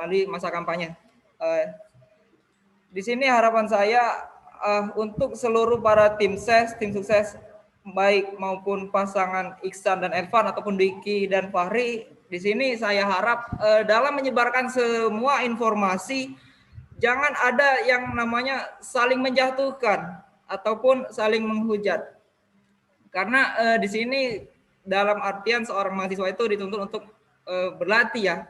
melalui masa kampanye. Di sini harapan saya untuk seluruh para tim sukses baik maupun pasangan Iksan dan Elvan ataupun Diki dan Fahri, di sini saya harap dalam menyebarkan semua informasi jangan ada yang namanya saling menjatuhkan ataupun saling menghujat. Karena di sini dalam artian seorang mahasiswa itu dituntut untuk berlatih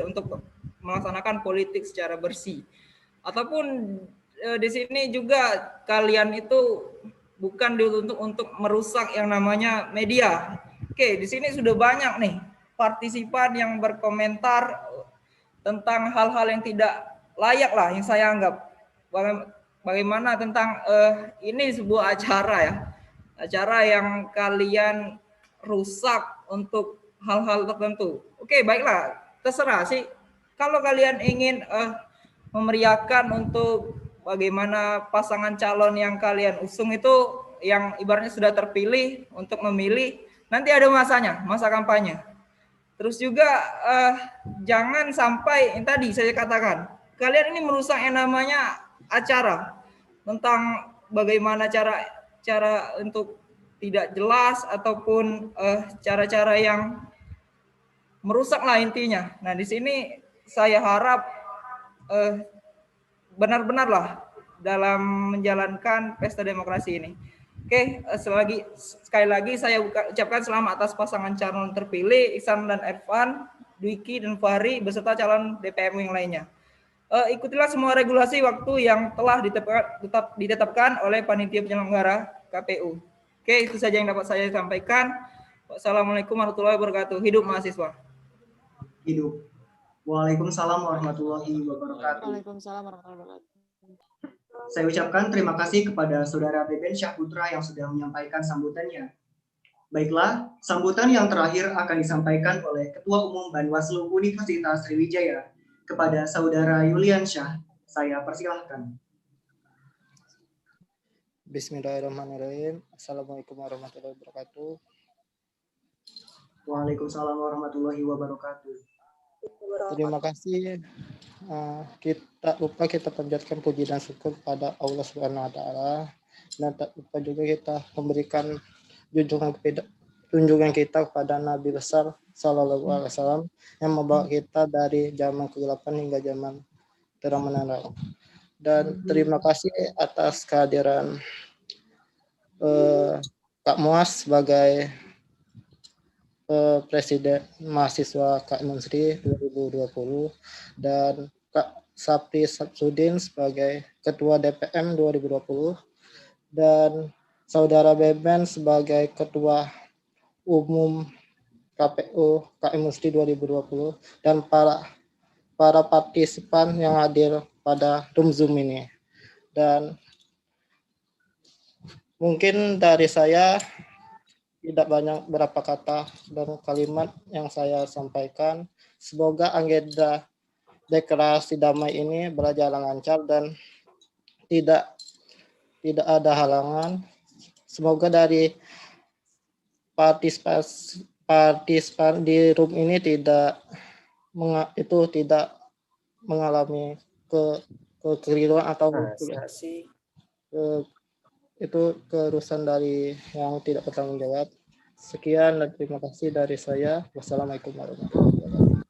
untuk melaksanakan politik secara bersih. Ataupun di sini juga kalian itu bukan dituntut untuk merusak yang namanya media. Oke, di sini sudah banyak nih partisipan yang berkomentar tentang hal-hal yang tidak layak lah yang saya anggap. Bagaimana tentang ini sebuah acara yang kalian rusak untuk hal-hal tertentu. Oke, baiklah, terserah sih. Kalau kalian ingin memeriahkan untuk bagaimana pasangan calon yang kalian usung itu yang ibaratnya sudah terpilih untuk memilih, nanti ada masanya, masa kampanye. Terus juga jangan sampai yang tadi saya katakan, kalian ini merusak yang namanya acara tentang bagaimana cara untuk tidak jelas ataupun cara-cara yang merusak lah intinya. Nah, di sini saya harap benar-benarlah dalam menjalankan pesta demokrasi ini. Oke, sekali lagi saya ucapkan selamat atas pasangan calon terpilih Iksan dan Ervan, Dwiki dan Fahri beserta calon DPM yang lainnya. Ikutilah semua regulasi waktu yang telah ditetapkan oleh panitia penyelenggara KPU. Oke, itu saja yang dapat saya sampaikan. Wassalamualaikum warahmatullahi wabarakatuh. Hidup mahasiswa. Hidup. Waalaikumsalam warahmatullahi wabarakatuh. Waalaikumsalam warahmatullahi wabarakatuh. Saya ucapkan terima kasih kepada Saudara Beben Syahputra yang sudah menyampaikan sambutannya. Baiklah, sambutan yang terakhir akan disampaikan oleh Ketua Umum Banwaslu Universitas Sriwijaya kepada Saudara Yulian Syah. Saya persilahkan. Bismillahirrahmanirrahim. Assalamualaikum warahmatullahi wabarakatuh. Waalaikumsalam warahmatullahi wabarakatuh. Terima kasih. Kita panjatkan puji dan syukur kepada Allah Subhanahu wa taala, dan tak lupa juga kita memberikan junjungan kita kepada Nabi besar sallallahu alaihi wasallam yang membawa kita dari zaman kegelapan hingga zaman terang menerang. Dan terima kasih atas kehadiran Kak Muas sebagai Presiden Mahasiswa KM Unsri 2020 dan Kak Sapri Samsudin sebagai Ketua DPM 2020 dan Saudara Beben sebagai Ketua Umum KPU KM Unsri 2020 dan para partisipan yang hadir pada room Zoom ini. Dan mungkin dari saya tidak banyak berapa kata dan kalimat yang saya sampaikan. Semoga agenda deklarasi damai ini berjalan lancar dan tidak ada halangan. Semoga dari partisipan di room ini tidak mengalami kekeliruan atau itu kerusakan dari yang tidak bertanggung jawab. Sekian dan terima kasih dari saya. Wassalamualaikum warahmatullahi wabarakatuh.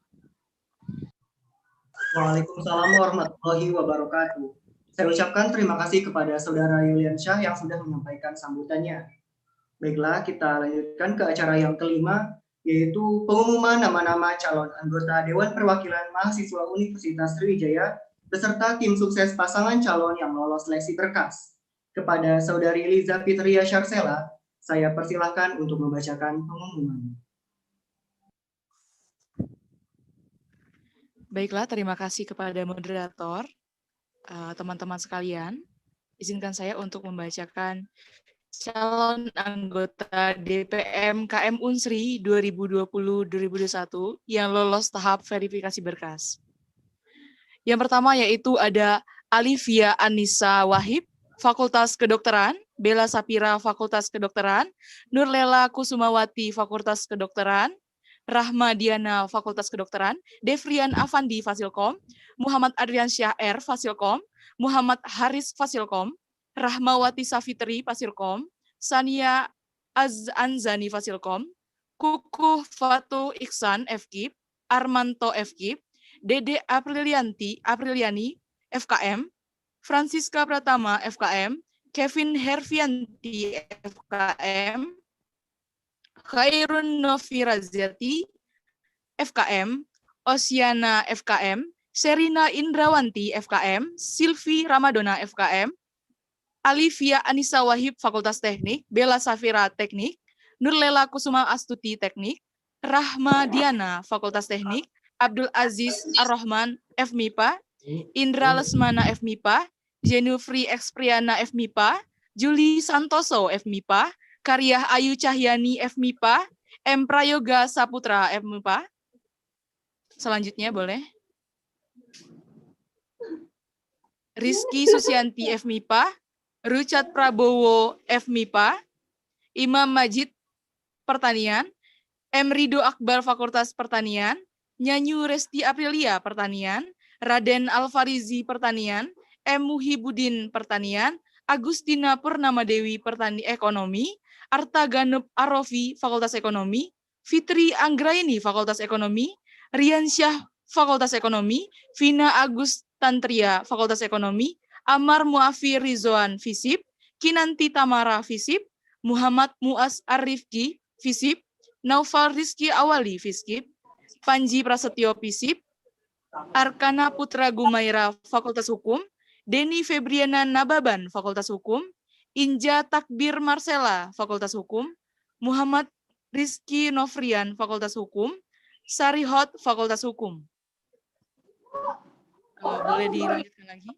Waalaikumsalam warahmatullahi wabarakatuh. Saya ucapkan terima kasih kepada Saudara Yulian Syah yang sudah menyampaikan sambutannya. Baiklah, kita lanjutkan ke acara yang kelima, yaitu pengumuman nama-nama calon anggota Dewan Perwakilan Mahasiswa Universitas Sriwijaya beserta tim sukses pasangan calon yang lolos seleksi berkas. Kepada Saudari Liza Fitria Syarsela, saya persilahkan untuk membacakan pengumuman. Baiklah, terima kasih kepada moderator. Teman-teman sekalian, izinkan saya untuk membacakan calon anggota DPM KM Unsri 2020-2021 yang lolos tahap verifikasi berkas. Yang pertama yaitu ada Alivia Anissa Wahib, Fakultas Kedokteran, Bella Sapira, Fakultas Kedokteran, Nurlela Kusumawati, Fakultas Kedokteran, Rahma Diana, Fakultas Kedokteran, Devrian Afandi, Fasilkom, Muhammad Adriansyah R, Fasilkom, Muhammad Haris, Fasilkom, Rahmawati Safitri, Fasilkom, Sania Anzani, Fasilkom, Kukuh Fatu Iksan, FKIP, Armanto, FKIP, Dede Apriliani, FKM, Francisca Pratama, FKM, Kevin Hervianti, FKM, Khairun Novirazati, FKM, Osiana, FKM, Serina Indrawanti, FKM, Silvi Ramadona, FKM, Alivia Anissa Wahib, Fakultas Teknik, Bella Safira, Teknik, Nurlela Kusuma Astuti, Teknik, Rahma Diana, Fakultas Teknik, Abdul Aziz Ar-Rahman, FMIPA, Indra Lesmana, FMIPA, Jenufri Expriana, FMIPA, Juli Santoso, FMIPA, Karyah Ayu Cahyani, FMIPA, M. Prayoga Saputra, FMIPA. Selanjutnya boleh. Rizky Susianti, FMIPA, Rucat Prabowo, FMIPA, Imam Majid, Pertanian, M. Rido Akbar, Fakultas Pertanian, Nyanyu Resti Aprilia, Pertanian, Raden Alfarizi, Pertanian, M. Muhibudin, Pertanian, Agustina Purnamadewi, Ekonomi, Arta Ganup Arofi, Fakultas Ekonomi, Fitri Anggraini, Fakultas Ekonomi, Riansyah, Fakultas Ekonomi, Vina Agus Tantria, Fakultas Ekonomi, Amar Muafi Rizwan, FISIP, Kinanti Tamara, FISIP, Muhammad Muaz Arifki, FISIP, Naufal Rizki Awali, FISIP, Panji Prasetyo, FISIP, Arkana Putra Gumaira, Fakultas Hukum, Deni Febriana Nababan, Fakultas Hukum, Inja Takbir Marcella, Fakultas Hukum, Muhammad Rizky Novrian, Fakultas Hukum, Sarihot, Fakultas Hukum. Boleh dilanjutkan lagi?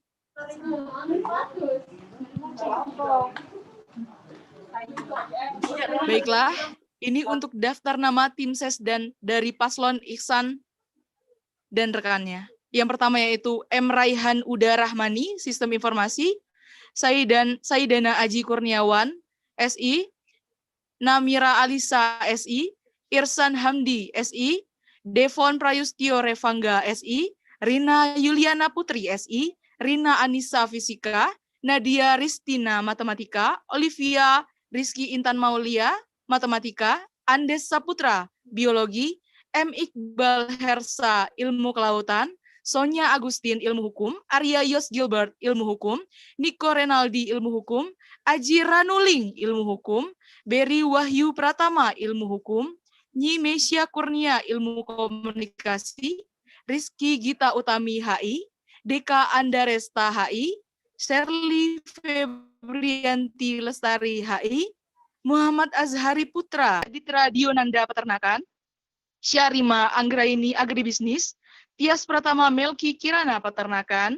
Baiklah, ini untuk daftar nama tim ses dan dari paslon Ihsan dan rekannya. Yang pertama yaitu M. Raihan Uda Rahmani, Sistem Informasi, Saidana Aji Kurniawan, SI, Namira Alisa, SI, Irsan Hamdi, SI, Devon Prayustio Revangga, SI, Rina Yuliana Putri, SI, Rina Anissa, Fisika, Nadia Ristina, Matematika, Olivia Rizky Intan Maulia, Matematika, Andes Saputra, Biologi, M. Iqbal Hersa, Ilmu Kelautan, Sonia Agustin, Ilmu Hukum, Arya Yos Gilbert, Ilmu Hukum, Niko Renaldi, Ilmu Hukum, Aji Ranuling, Ilmu Hukum, Beri Wahyu Pratama, Ilmu Hukum, Nyi Mesia Kurnia, Ilmu Komunikasi, Rizky Gita Utami, HI, Deka Andaresta, HI, Sherly Febrianti Lestari, HI, Muhammad Azhari Putra, Ditra Dionanda Peternakan, Syarima Anggraini Agribisnis, Tias Pratama Melki Kirana Peternakan,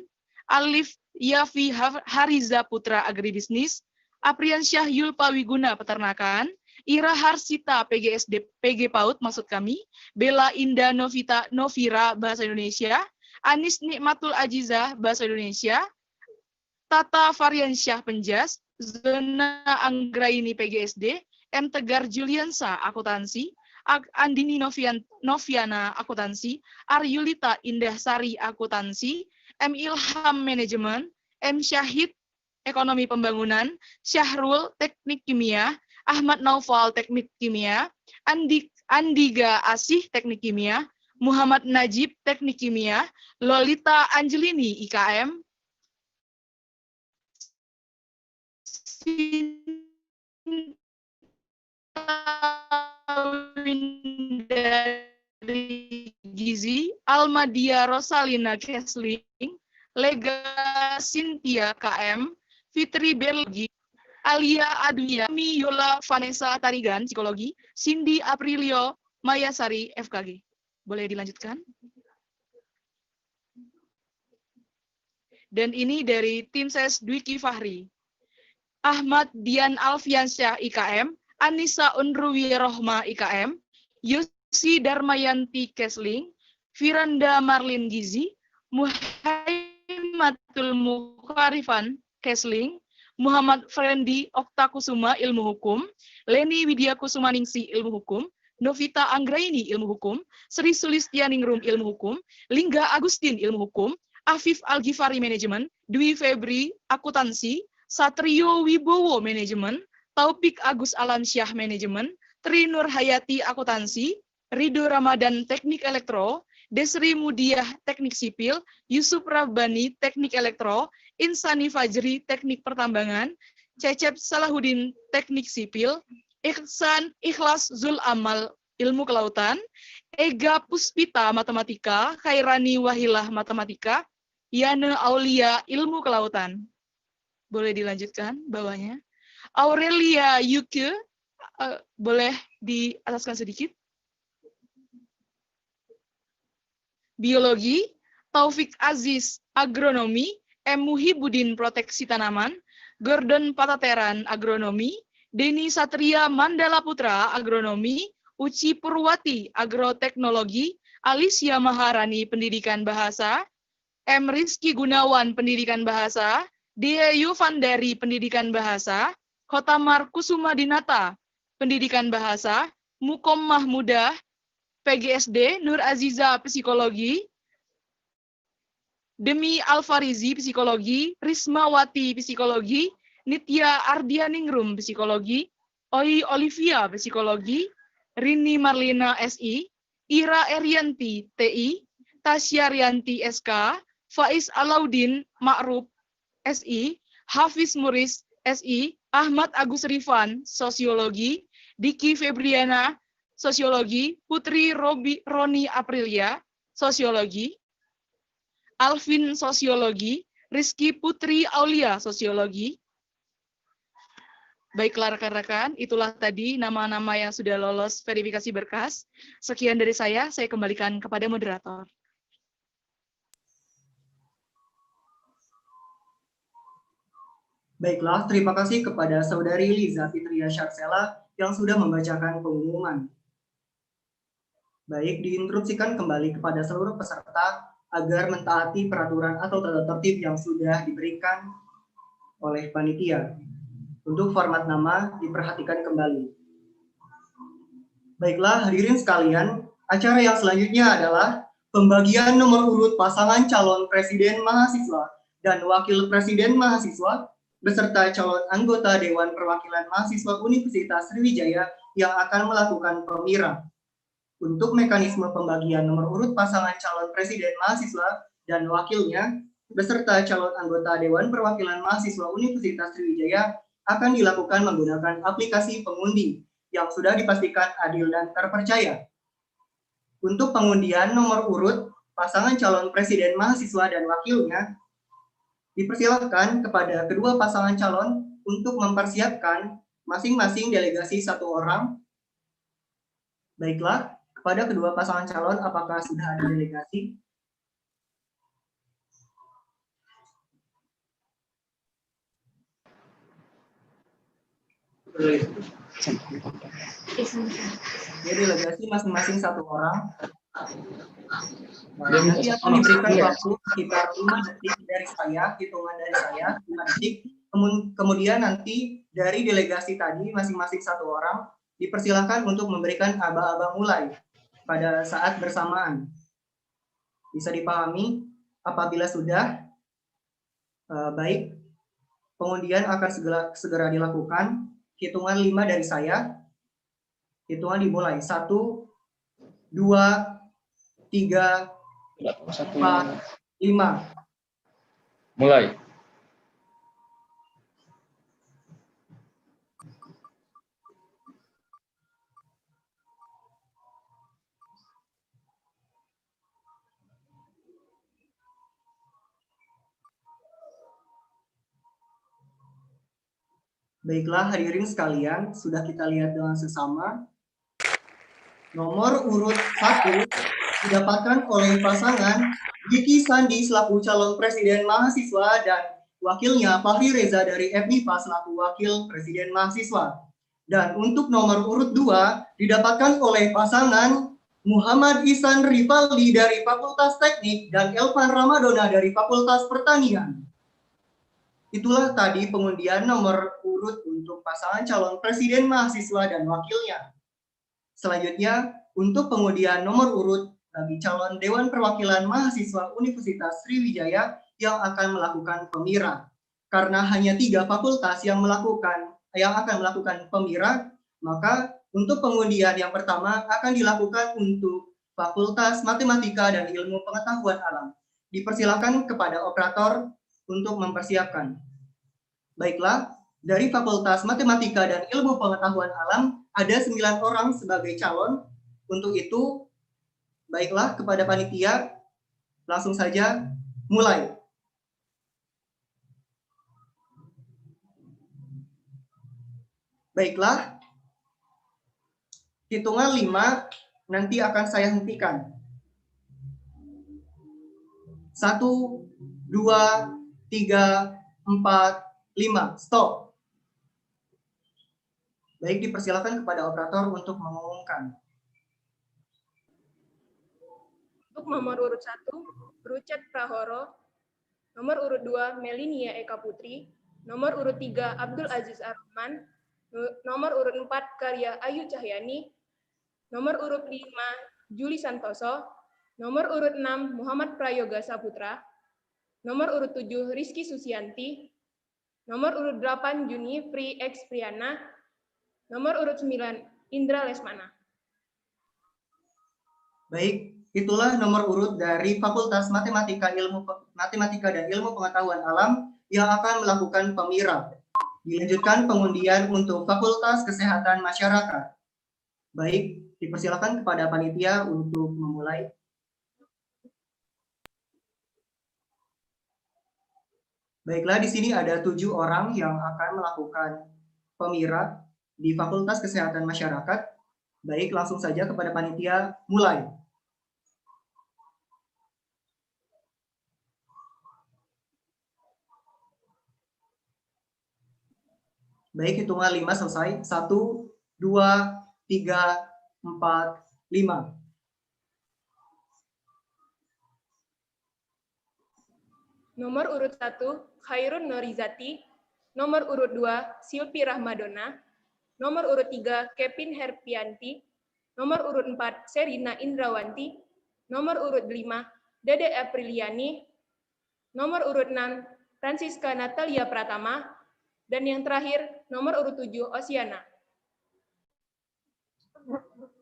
Alif Yafi Hariza Putra Agribisnis, Apriansyah Yulpa Wiguna Peternakan, Ira Harsita PGSD PG PAUD maksud kami, Bella Indah Novira Bahasa Indonesia, Anis Nikmatul Ajizah Bahasa Indonesia, Tata Variansyah Penjas, Zona Anggraini PGSD, M. Tegar Juliansa Akuntansi, Andini Noviana Akuntansi, Aryulita Indah Sari Akuntansi, M. Ilham Manajemen, M. Syahid Ekonomi Pembangunan, Syahrul Teknik Kimia, Ahmad Naufal Teknik Kimia, Andiga Asih Teknik Kimia, Muhammad Najib Teknik Kimia, Lolita Angelini IKM, Gizi, Almadia Rosalina Kesling, Lega Cynthia KM, Fitri Belgi, Alia Adwia, Yola Vanessa Tarigan, Psikologi, Cindy Aprilio Mayasari, FKG. Boleh dilanjutkan? Dan ini dari tim ses Dwiki Fahri. Ahmad Dian Alfiansyah IKM, Anissa Unruwi Rohma IKM, Yosi Darmayanti Kesling, Firanda Marlin Gizi, Muhaimatul Mukharifan Kesling, Muhammad Frendi Oktakusuma Ilmu Hukum, Leni Widya Kusumaningsi Ilmu Hukum, Novita Anggraini Ilmu Hukum, Sri Sulistianingrum Ilmu Hukum, Lingga Agustin Ilmu Hukum, Afif Al-Ghifari Manajemen, Dwi Febri Akuntansi, Satrio Wibowo Manajemen, Taufik Agus Alamsyah Manajemen, Tri Nur Hayati Akuntansi, Ridho Ramadan Teknik Elektro, Desri Mudiah Teknik Sipil, Yusuf Rabbani Teknik Elektro, Insani Fajri Teknik Pertambangan, Cecep Salahuddin Teknik Sipil, Ihsan Ikhlas Zul Amal Ilmu Kelautan, Ega Puspita Matematika, Khairani Wahilah Matematika, Yana Aulia Ilmu Kelautan. Boleh dilanjutkan bawahnya. Aurelia Yuke, boleh diataskan sedikit. Biologi, Taufik Aziz Agronomi, M. Muhibudin Proteksi Tanaman, Gordon Patateran Agronomi, Deni Satria Mandala Putra Agronomi, Uci Purwati Agroteknologi, Alicia Maharani Pendidikan Bahasa, M. Rizky Gunawan Pendidikan Bahasa, Dea Yuvandari Pendidikan Bahasa, Khotamar Kusuma Dinata Pendidikan Bahasa, Mukom Mahmudah PGSD, Nur Aziza Psikologi, Demi Alfarizi Psikologi, Rismawati Psikologi, Nitya Ardianingrum Psikologi, Oi Olivia Psikologi, Rini Marlina SI, Ira Erianti TI, Tasya Rianti SK, Faiz Alaudin Ma'ruf SI, Hafiz Muris SI, Ahmad Agus Rifan Sosiologi, Diki Febriana Sosiologi, Putri Roni Aprilia Sosiologi, Alvin Sosiologi, Rizky Putri Aulia Sosiologi. Baiklah rekan-rekan, itulah tadi nama-nama yang sudah lolos verifikasi berkas. Sekian dari saya kembalikan kepada moderator. Baiklah, terima kasih kepada Saudari Liza Fitria Syarsela yang sudah membacakan pengumuman. Baik, diinstruksikan kembali kepada seluruh peserta agar mentaati peraturan atau tata tertib yang sudah diberikan oleh panitia. Untuk format nama diperhatikan kembali. Baiklah, hadirin sekalian, acara yang selanjutnya adalah pembagian nomor urut pasangan calon presiden mahasiswa dan wakil presiden mahasiswa beserta calon anggota Dewan Perwakilan Mahasiswa Universitas Sriwijaya yang akan melakukan pemirah. Untuk mekanisme pembagian nomor urut pasangan calon presiden mahasiswa dan wakilnya beserta calon anggota Dewan Perwakilan Mahasiswa Universitas Sriwijaya akan dilakukan menggunakan aplikasi pengundi yang sudah dipastikan adil dan terpercaya. Untuk pengundian nomor urut pasangan calon presiden mahasiswa dan wakilnya, dipersilakan kepada kedua pasangan calon untuk mempersiapkan masing-masing delegasi satu orang. Baiklah, kepada kedua pasangan calon, apakah sudah ada delegasi? Ya, delegasi masing-masing satu orang. Nanti akan diberikan waktu sekitar 5 detik dari saya, hitungan dari saya, 5 detik. Kemudian nanti dari delegasi tadi masing-masing satu orang dipersilakan untuk memberikan aba-aba mulai pada saat bersamaan. Bisa dipahami? Apabila sudah, baik, pengundian akan segera dilakukan. Hitungan 5 dari saya. Hitungan dimulai. 1, 2, 3, 4, 5. Mulai. Baiklah hadirin sekalian, sudah kita lihat dengan sesama. Nomor urut 1 didapatkan oleh pasangan Diki Sandi selaku calon presiden mahasiswa dan wakilnya Fahri Reza dari FMIPA selaku wakil presiden mahasiswa. Dan untuk nomor urut 2 didapatkan oleh pasangan Muhammad Ihsan Rivaldi dari Fakultas Teknik dan Elvan Ramadona dari Fakultas Pertanian. Itulah tadi pengundian nomor urut untuk pasangan calon presiden mahasiswa dan wakilnya. Selanjutnya, untuk pengundian nomor urut bagi calon Dewan Perwakilan Mahasiswa Universitas Sriwijaya yang akan melakukan pemira. Karena hanya 3 fakultas yang akan melakukan pemira, maka untuk pengundian yang pertama akan dilakukan untuk Fakultas Matematika dan Ilmu Pengetahuan Alam. Dipersilakan kepada operator untuk mempersiapkan. Baiklah, dari Fakultas Matematika dan Ilmu Pengetahuan Alam ada 9 orang sebagai calon. Untuk itu, baiklah kepada panitia, langsung saja mulai. Baiklah, hitungan 5 nanti akan saya hentikan. 1, 2, 3, 4, 5, stop. Baik, dipersilakan kepada operator untuk mengumumkan. Untuk nomor urut 1, Rucet Prahoro. Nomor urut 2, Melinia Eka Putri. Nomor urut 3, Abdul Aziz Ar-Rahman. Nomor urut 4, Karya Ayu Cahyani. Nomor urut 5, Juli Santoso. Nomor urut 6, Muhammad Prayoga Saputra. Nomor urut 7, Rizky Susianti. Nomor urut 8, Junifri X Priana. Nomor urut 9, Indra Lesmana. Baik, itulah nomor urut dari Fakultas Matematika dan Ilmu Pengetahuan Alam yang akan melakukan pemira. Dilanjutkan pengundian untuk Fakultas Kesehatan Masyarakat. Baik, dipersilakan kepada panitia untuk memulai. Baiklah, di sini ada 7 orang yang akan melakukan pemira di Fakultas Kesehatan Masyarakat. Baik, langsung saja kepada panitia, mulai. Baik, hitungan 5 selesai. 1, 2, 3, 4, 5. Nomor urut 1, Khairun Norizati. Nomor urut 2, Silpi Rahmadona. Nomor urut 3, Kevin Herpianti. Nomor urut 4, Serina Indrawanti. Nomor urut 5, Dede Apriliani. Nomor urut 6, Francisca Natalia Pratama. Dan yang terakhir, nomor urut 7, Osiana.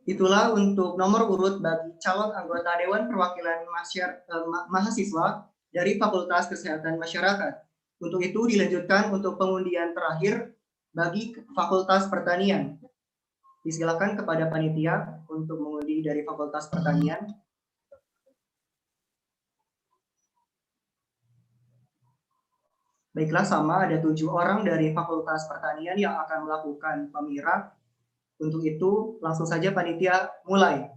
Itulah untuk nomor urut bagi calon anggota Dewan Perwakilan Mahasiswa dari Fakultas Kesehatan Masyarakat. Untuk itu dilanjutkan untuk pengundian terakhir bagi Fakultas Pertanian. Disilakan kepada panitia untuk mengundi dari Fakultas Pertanian. Baiklah, sama ada 7 orang dari Fakultas Pertanian yang akan melakukan pemira. Untuk itu, langsung saja panitia mulai.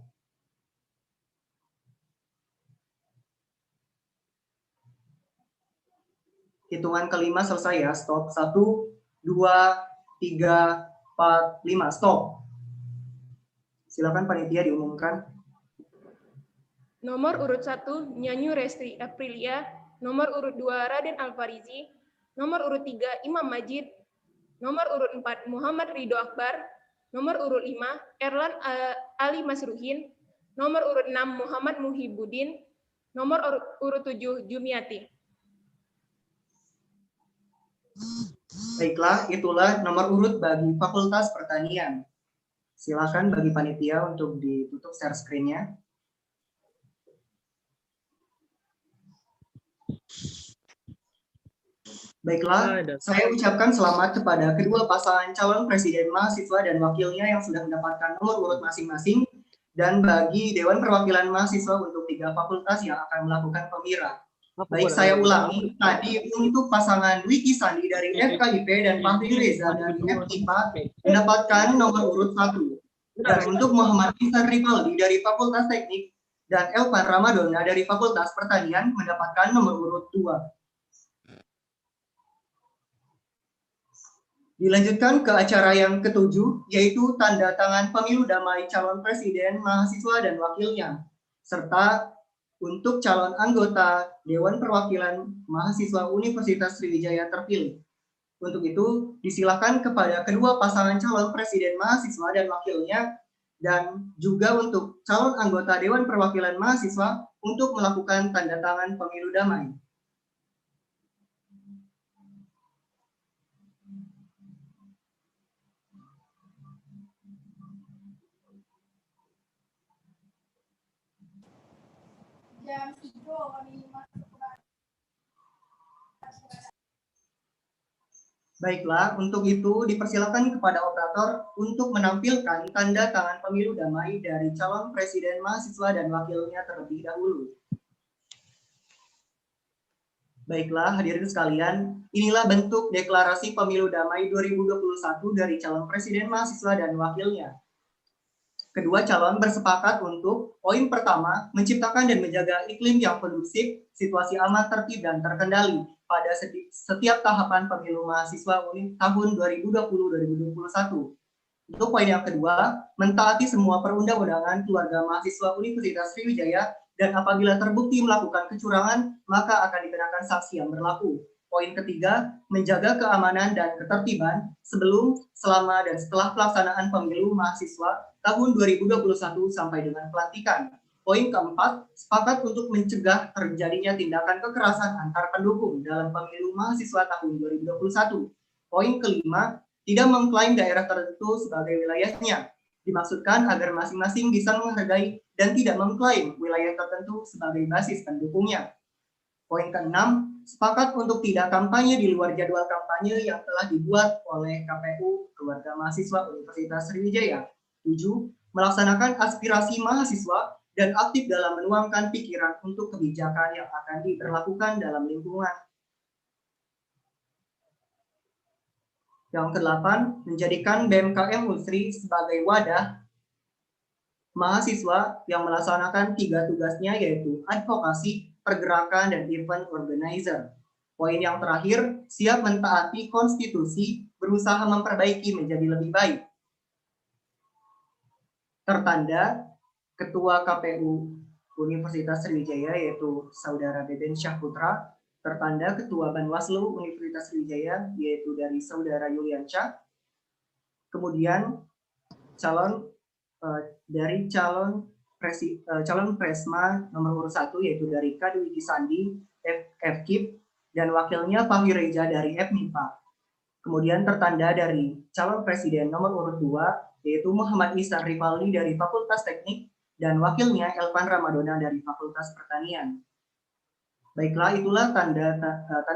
Hitungan kelima selesai ya, stop. 1, 2, 3, 4, 5, stop. Silakan panitia diumumkan. Nomor urut 1, Nyanyu Restri Aprilia. Nomor urut 2, Raden Alfarizi. Nomor urut 3, Imam Majid. Nomor urut 4, Muhammad Ridho Akbar. Nomor urut 5, Erlan Ali Masruhin. Nomor urut 6, Muhammad Muhibudin. Nomor urut 7, Jumiati. Baiklah, itulah nomor urut bagi Fakultas Pertanian. Silakan bagi panitia untuk ditutup share screen-nya. Baiklah, saya ucapkan selamat kepada kedua pasangan calon presiden mahasiswa dan wakilnya yang sudah mendapatkan nomor urut masing-masing, dan bagi Dewan Perwakilan Mahasiswa untuk 3 fakultas yang akan melakukan pemira. Baik, saya ulangi, tadi untuk pasangan Wiki Sandi dari FKIP dan Fahri Reza dari FIPA mendapatkan nomor urut 1. Dan untuk Muhammad Ihsan Rivaldi dari Fakultas Teknik dan Elvan Ramadona dari Fakultas Pertanian mendapatkan nomor urut 2. Dilanjutkan ke acara yang ke-7, yaitu tanda tangan pemilu damai calon presiden, mahasiswa, dan wakilnya, serta untuk calon anggota Dewan Perwakilan Mahasiswa Universitas Sriwijaya terpilih. Untuk itu, disilakan kepada kedua pasangan calon presiden, mahasiswa, dan wakilnya dan juga untuk calon anggota Dewan Perwakilan Mahasiswa untuk melakukan tanda tangan pemilu damai. Baiklah, untuk itu dipersilakan kepada operator untuk menampilkan tanda tangan pemilu damai dari calon presiden mahasiswa dan wakilnya terlebih dahulu. Baiklah, hadirin sekalian, inilah bentuk deklarasi pemilu damai 2021 dari calon presiden mahasiswa dan wakilnya. Kedua calon bersepakat untuk poin pertama, menciptakan dan menjaga iklim yang kondusif, situasi aman, tertib, dan terkendali pada setiap tahapan pemilu mahasiswa tahun 2020-2021. Untuk poin yang kedua, mentaati semua perundang-undangan keluarga mahasiswa Universitas Sriwijaya dan apabila terbukti melakukan kecurangan, maka akan dikenakan sanksi yang berlaku. Poin ketiga, menjaga keamanan dan ketertiban sebelum, selama, dan setelah pelaksanaan pemilu mahasiswa tahun 2021 sampai dengan pelantikan. Poin keempat, sepakat untuk mencegah terjadinya tindakan kekerasan antar pendukung dalam pemilu mahasiswa tahun 2021. Poin kelima, tidak mengklaim daerah tertentu sebagai wilayahnya. Dimaksudkan agar masing-masing bisa menghargai dan tidak mengklaim wilayah tertentu sebagai basis pendukungnya. Poin keenam, sepakat untuk tidak kampanye di luar jadwal kampanye yang telah dibuat oleh KPU Keluarga Mahasiswa Universitas Sriwijaya. 7. Melaksanakan aspirasi mahasiswa dan aktif dalam menuangkan pikiran untuk kebijakan yang akan diberlakukan dalam lingkungan. Yang kedelapan, menjadikan BMKM Unsri sebagai wadah mahasiswa yang melaksanakan 3 tugasnya, yaitu advokasi, pergerakan, dan event organizer. Poin yang terakhir, siap mentaati konstitusi, berusaha memperbaiki menjadi lebih baik. Tertanda, Ketua KPU Universitas Sriwijaya, yaitu Saudara Beben Syahputra. Tertanda, Ketua Banwaslu Universitas Sriwijaya, yaitu dari Saudara Yuliansyah. Kemudian, dari calon Presma nomor urut 1, yaitu dari Kadwi Kisandi, FKIP, dan wakilnya Fahmi Reja dari FMIPA. Kemudian tertanda dari calon presiden nomor urut 2, yaitu Muhammad Ihsan Rivaldi dari Fakultas Teknik, dan wakilnya Elvan Ramadona dari Fakultas Pertanian. Baiklah, itulah tanda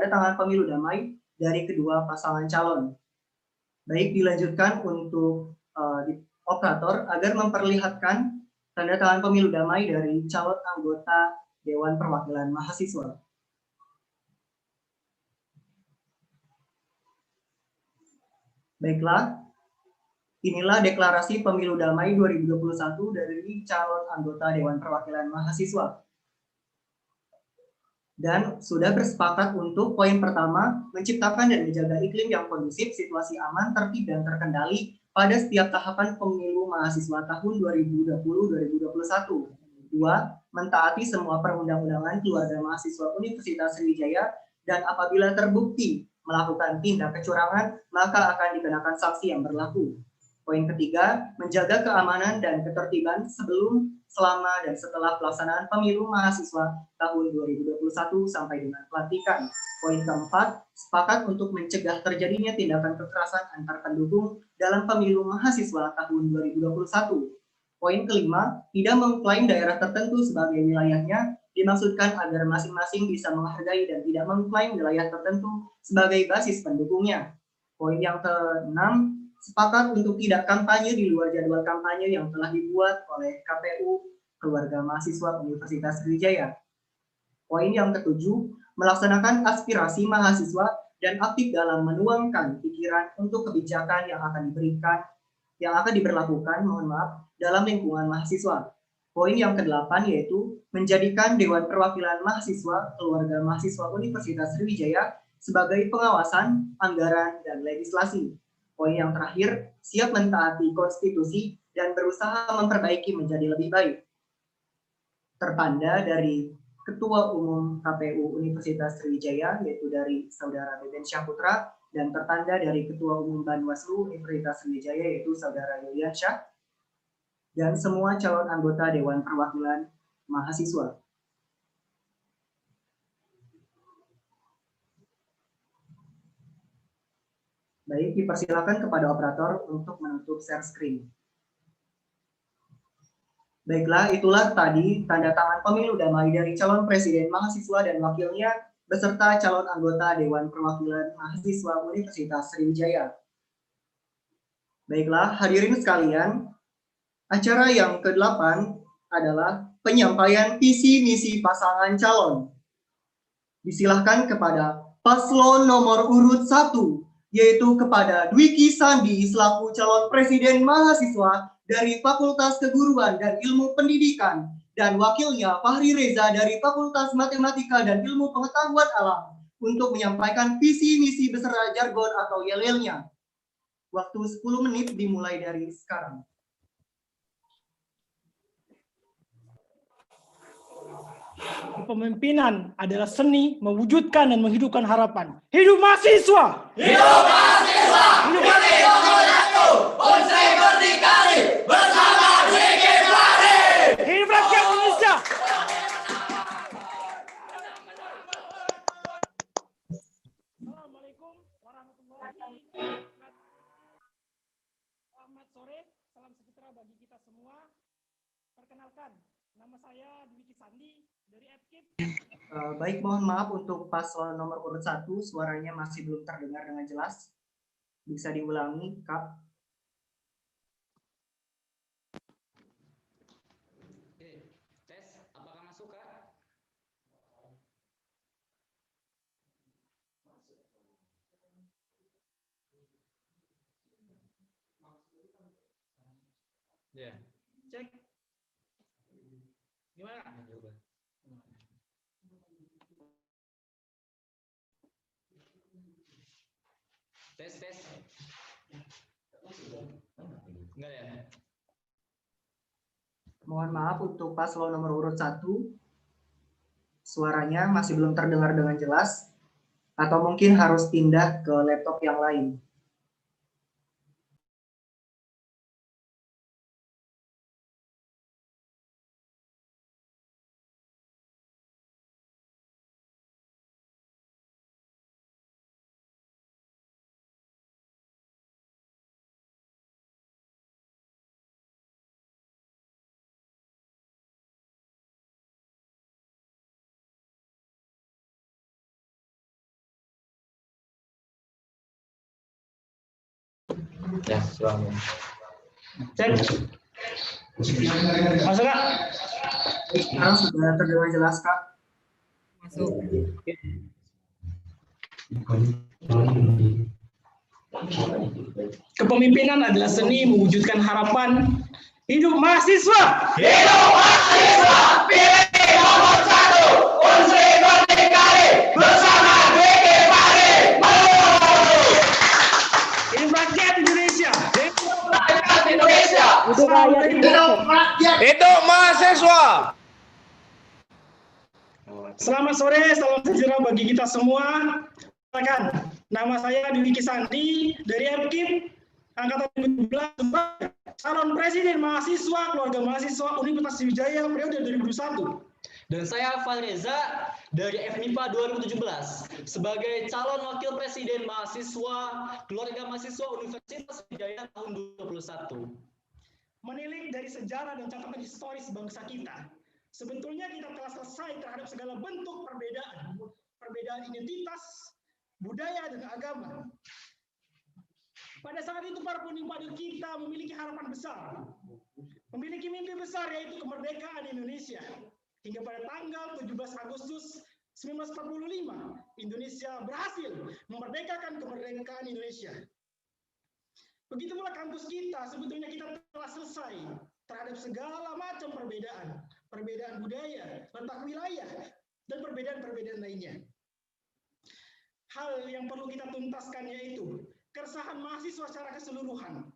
tangan pemilu damai dari kedua pasangan calon. Baik, dilanjutkan untuk operator agar memperlihatkan tanda tangan pemilu damai dari calon anggota Dewan Perwakilan Mahasiswa. Baiklah, inilah deklarasi pemilu damai 2021 dari calon anggota Dewan Perwakilan Mahasiswa. Dan sudah bersepakat untuk poin pertama, menciptakan dan menjaga iklim yang kondusif, situasi aman, tertib, dan terkendali pada setiap tahapan pemilu mahasiswa tahun 2020-2021. 2. Mentaati semua perundang-undangan keluarga mahasiswa Universitas Sriwijaya dan apabila terbukti melakukan tindak kecurangan, maka akan dikenakan sanksi yang berlaku. Poin ketiga, menjaga keamanan dan ketertiban sebelum, selama, dan setelah pelaksanaan pemilu mahasiswa tahun 2021 sampai dengan pelantikan. Poin keempat, sepakat untuk mencegah terjadinya tindakan kekerasan antar pendukung dalam pemilu mahasiswa tahun 2021. Poin kelima, tidak mengklaim daerah tertentu sebagai wilayahnya, dimaksudkan agar masing-masing bisa menghargai dan tidak mengklaim wilayah tertentu sebagai basis pendukungnya. Poin yang keenam, sepakat untuk tidak kampanye di luar jadwal kampanye yang telah dibuat oleh KPU Keluarga Mahasiswa Universitas Sriwijaya. Poin yang ketujuh, melaksanakan aspirasi mahasiswa dan aktif dalam menuangkan pikiran untuk kebijakan yang akan diberlakukan, dalam lingkungan mahasiswa. Poin yang ke-8 yaitu menjadikan Dewan Perwakilan Mahasiswa Keluarga Mahasiswa Universitas Sriwijaya sebagai pengawasan, anggaran, dan legislasi. Poin yang terakhir, siap mentaati konstitusi dan berusaha memperbaiki menjadi lebih baik. Tertanda dari Ketua Umum KPU Universitas Sriwijaya, yaitu dari Saudara Beben Syahputra, dan tertanda dari Ketua Umum Banwaslu Universitas Sriwijaya, yaitu Saudara Yuliansyah. dan semua calon anggota Dewan Perwakilan Mahasiswa. Baik, dipersilakan kepada operator untuk menutup share screen. Baiklah, itulah tadi tanda tangan pemilu damai dari calon presiden mahasiswa dan wakilnya beserta calon anggota Dewan Perwakilan Mahasiswa Universitas Sriwijaya. Baiklah, hadirin sekalian, acara yang ke-8 adalah penyampaian visi misi pasangan calon. Disilahkan kepada paslon nomor urut 1, yaitu kepada Dwiki Sandi selaku calon presiden mahasiswa dari Fakultas Keguruan dan Ilmu Pendidikan, dan wakilnya Fahri Reza dari Fakultas Matematika dan Ilmu Pengetahuan Alam untuk menyampaikan visi misi beserta jargon atau yel-yelnya. Waktu 10 menit dimulai dari sekarang. Kepemimpinan adalah seni mewujudkan dan menghidupkan harapan. Hidup mahasiswa! Hidup mahasiswa! Hidup satu! Unsur berdikari! Bersama Dwiki Fahri! Hidup rakyat Indonesia! Assalamualaikum warahmatullahi wabarakatuh. Selamat sore, salam sejahtera bagi kita semua. Perkenalkan, nama saya Dwiki Sandi dari FKIP. Baik, mohon maaf untuk paslon nomor urut 1, suaranya masih belum terdengar dengan jelas. Bisa diulangi, Kak? Tes, apakah masuk, Kak? Ya. Cek. Gimana? Tes. Enggak ya? Mohon maaf untuk paslon nomor urut 1, suaranya masih belum terdengar dengan jelas, atau mungkin harus pindah ke laptop yang lain. Ya, selamat. Cek. Masuk, Kak? Sekarang sudah terdengar jelas, Kak? Masuk. Kepemimpinan adalah seni mewujudkan harapan. Hidup mahasiswa! Hidup mahasiswa! Pilih nomor 1! Unsur berdikari! Bersama Dwiki Fahri! Hidup rakyat Indonesia! Hidup rakyat Indonesia! Hidup mahasiswa! Selamat sore, salam sejahtera bagi kita semua. Perkenalkan, nama saya Dwiki Sandi dari FKIP Angkatan 2017, calon presiden mahasiswa keluarga mahasiswa Universitas Sriwijaya periode 2021. Dan saya Fahri Reza dari FMIPA 2017 sebagai calon wakil presiden mahasiswa keluarga mahasiswa Universitas Sriwijaya tahun 2021. Menilik dari sejarah dan catatan historis bangsa kita, sebetulnya kita telah selesai terhadap segala bentuk perbedaan identitas, budaya, dan agama. Pada saat itu para pemimpin kita memiliki harapan besar, memiliki mimpi besar yaitu kemerdekaan Indonesia. Hingga pada tanggal 17 Agustus 1945, Indonesia berhasil memerdekakan kemerdekaan Indonesia. Begitu pula kampus kita, sebetulnya kita telah selesai terhadap segala macam perbedaan budaya, letak wilayah, dan perbedaan lainnya. Hal yang perlu kita tuntaskan yaitu keresahan mahasiswa secara keseluruhan.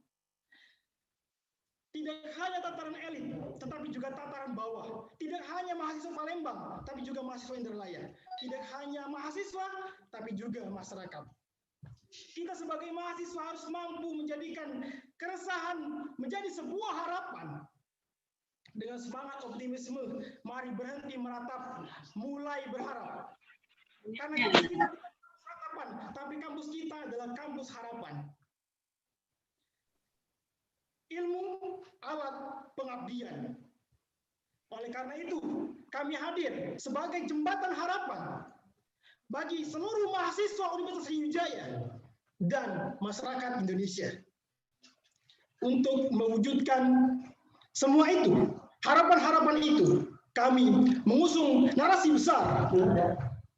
Tidak hanya tataran elit, tetapi juga tataran bawah. Tidak hanya mahasiswa Palembang, tapi juga mahasiswa Indralaya. Tidak hanya mahasiswa, tapi juga masyarakat. Kita sebagai mahasiswa harus mampu menjadikan keresahan menjadi sebuah harapan. Dengan semangat optimisme, mari berhenti meratap, mulai berharap. Karena kampus kita bukan harapan, tapi kampus kita adalah kampus harapan. Ilmu alat pengabdian. Oleh karena itu, kami hadir sebagai jembatan harapan bagi seluruh mahasiswa Universitas Sriwijaya dan masyarakat Indonesia. Untuk mewujudkan semua itu, harapan-harapan itu, kami mengusung narasi besar,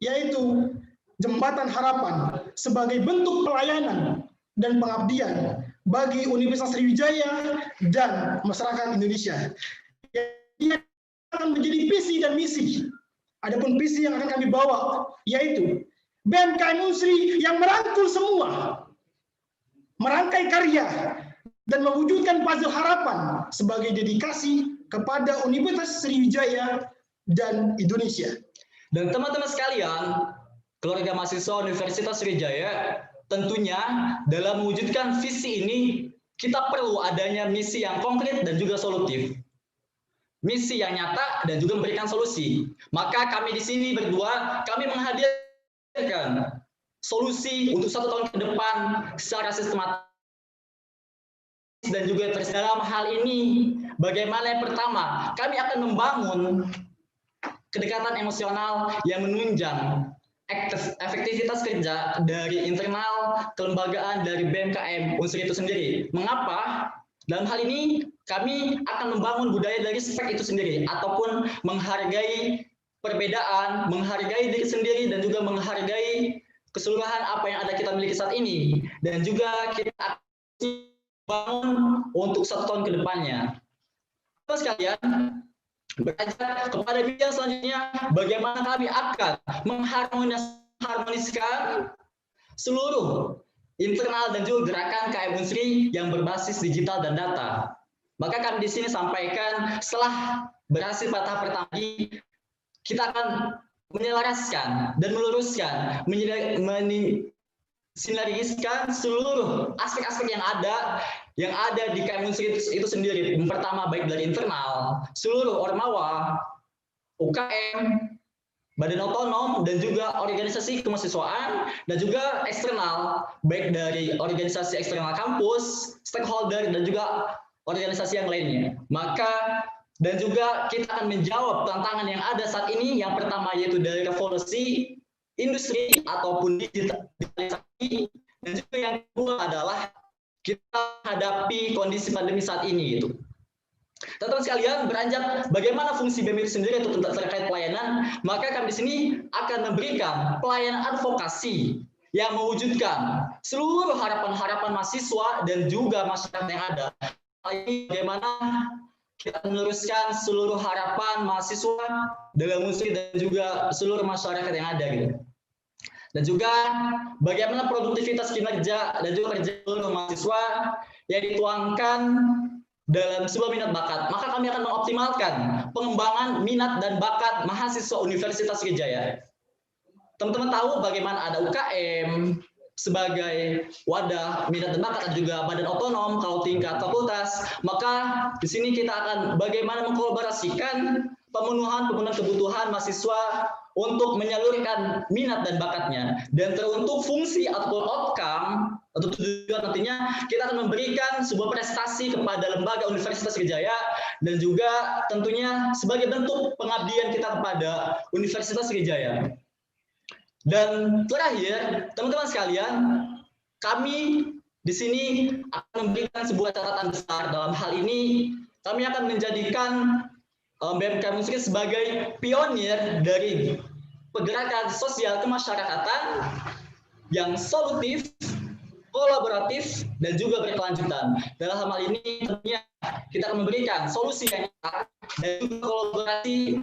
yaitu jembatan harapan sebagai bentuk pelayanan dan pengabdian bagi Universitas Sriwijaya dan masyarakat Indonesia. Yang akan menjadi visi dan misi. Adapun visi yang akan kami bawa, yaitu BMKM Unsri yang merangkul semua, merangkai karya, dan mewujudkan puzzle harapan sebagai dedikasi kepada Universitas Sriwijaya dan Indonesia. Dan teman-teman sekalian, keluarga mahasiswa Universitas Sriwijaya, tentunya dalam mewujudkan visi ini, kita perlu adanya misi yang konkret dan juga solutif. Misi yang nyata dan juga memberikan solusi. Maka kami di sini berdua, kami menghadirkan solusi untuk 1 tahun ke depan secara sistematis dan juga dalam hal ini. Bagaimana yang pertama, kami akan membangun kedekatan emosional yang menunjang efektivitas kerja dari internal kelembagaan dari BMKM Unsri itu sendiri. Mengapa? Dalam hal ini kami akan membangun budaya dari spek itu sendiri, ataupun menghargai perbedaan, menghargai diri sendiri, dan juga menghargai keseluruhan apa yang ada kita miliki saat ini. Dan juga kita akan bangun untuk 1 tahun ke depannya. Terus sekalian, beranjak kepada bidang selanjutnya, bagaimana kami akan mengharmoniskan seluruh internal dan juga gerakan KM Unsri yang berbasis digital dan data. Maka kami di sini sampaikan, setelah berhasil pada tahap pertama ini, kita akan menyelaraskan dan meluruskan, sinergiskan seluruh aspek-aspek yang ada di KM Unsri itu sendiri. Yang pertama, baik dari internal, seluruh ormawa, UKM, badan otonom, dan juga organisasi kemahasiswaan, dan juga eksternal, baik dari organisasi eksternal kampus, stakeholder, dan juga organisasi yang lainnya. Maka, dan juga kita akan menjawab tantangan yang ada saat ini. Yang pertama yaitu dari revolusi industri ataupun digitalisasi, dan juga yang kedua adalah kita hadapi kondisi pandemi saat ini gitu. Teman-teman sekalian, beranjak bagaimana fungsi BEM itu sendiri untuk terkait pelayanan, maka kami di sini akan memberikan pelayanan advokasi yang mewujudkan seluruh harapan-harapan mahasiswa dan juga masyarakat yang ada. Ini bagaimana kita meneruskan seluruh harapan mahasiswa dalam Unsri dan juga seluruh masyarakat yang ada gitu. Dan juga bagaimana produktivitas kinerja dan juga kerja seluruh mahasiswa yang dituangkan dalam sebuah minat bakat. Maka kami akan mengoptimalkan pengembangan minat dan bakat mahasiswa Universitas Sriwijaya. Teman-teman tahu bagaimana ada UKM sebagai wadah minat dan bakat, dan juga badan otonom kalau tingkat fakultas. Maka di sini kita akan bagaimana mengkolaborasikan pemenuhan kebutuhan mahasiswa untuk menyalurkan minat dan bakatnya. Dan teruntuk fungsi ataupun outcome atau tujuan nantinya, kita akan memberikan sebuah prestasi kepada lembaga Universitas Sriwijaya, dan juga tentunya sebagai bentuk pengabdian kita kepada Universitas Sriwijaya. Dan terakhir, teman-teman sekalian, kami di sini akan memberikan sebuah catatan besar. Dalam hal ini, kami akan menjadikan BMKM Unsri sebagai pionir dari pergerakan sosial kemasyarakatan yang solutif, kolaboratif, dan juga berkelanjutan. Dalam hal ini tentunya kita akan memberikan solusi yang nyata dan juga kolaborasi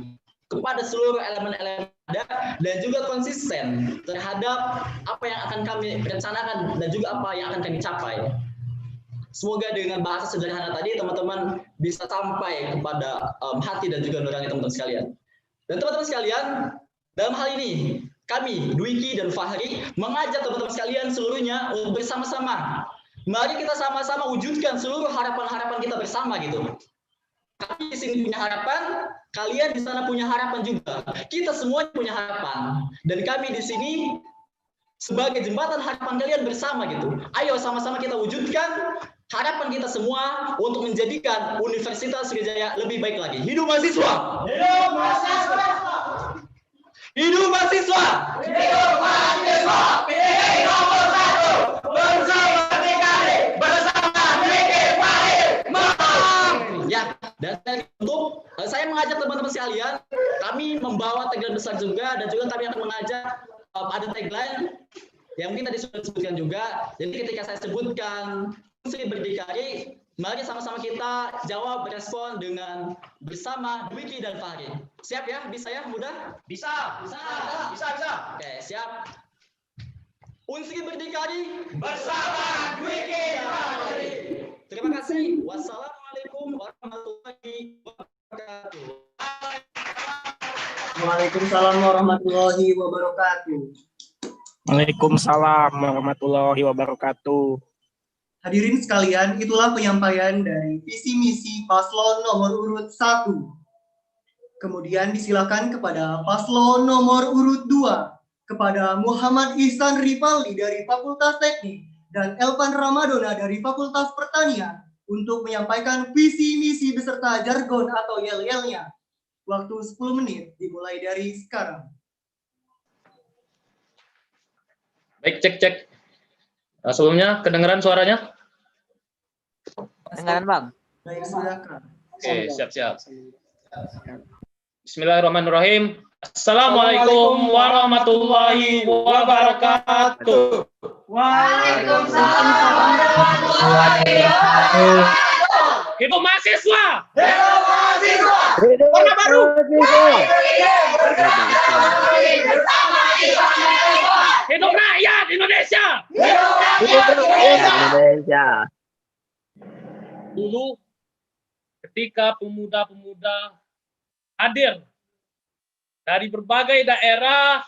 kepada seluruh elemen-elemen ada, dan juga konsisten terhadap apa yang akan kami rencanakan dan juga apa yang akan kami capai. Semoga dengan bahasa sederhana tadi teman-teman bisa sampai kepada hati dan juga nurani teman-teman sekalian. Dan teman-teman sekalian, dalam hal ini kami, Dwiki dan Fahri, mengajak teman-teman sekalian seluruhnya untuk bersama-sama. Mari kita sama-sama wujudkan seluruh harapan-harapan kita bersama gitu. Kami di sini punya harapan, kalian di sana punya harapan juga. Kita semua punya harapan. Dan kami di sini sebagai jembatan harapan kalian bersama gitu. Ayo sama-sama kita wujudkan harapan kita semua untuk menjadikan Universitas Sriwijaya lebih baik lagi. Hidup mahasiswa! Hidup mahasiswa! Hidup mahasiswa! Hidup mahasiswa! PDI nomor 1! Bersama PKD! Bersama DKI Farid! Ya, dan untuk saya mengajak teman-teman sekalian, kami membawa tagline besar juga, dan juga kami akan mengajak ada tagline yang mungkin tadi sudah disebutkan juga. Jadi ketika saya sebutkan Unsri Berdikari, mari sama-sama kita jawab berespon dengan bersama Dwiki dan Fahri. Siap ya? Bisa ya? Mudah? Bisa! Oke, siap. Unsri Berdikari Bersama Dwiki dan Fahri! Terima kasih. Wassalamualaikum warahmatullahi wabarakatuh. Waalaikumsalam warahmatullahi wabarakatuh. Waalaikumsalam warahmatullahi wabarakatuh. Hadirin sekalian, itulah penyampaian dari visi misi paslon nomor urut 1. Kemudian disilakan kepada paslon nomor urut 2, kepada Muhammad Ihsan Ripaldi dari Fakultas Teknik dan Elvan Ramadona dari Fakultas Pertanian untuk menyampaikan visi misi beserta jargon atau yel-yelnya. Waktu 10 menit dimulai dari sekarang. Baik, cek. Sebelumnya, kedengaran suaranya? Kedengaran, Bang. Baik, silakan. Oke, siap. Bismillahirrahmanirrahim. Assalamualaikum warahmatullahi wabarakatuh. Waalaikumsalam warahmatullahi wabarakatuh. Hidup mahasiswa! Hidup mahasiswa! Warna baru! Hidup rakyat Indonesia! Hidup rakyat Indonesia! Dulu ketika pemuda-pemuda hadir dari berbagai daerah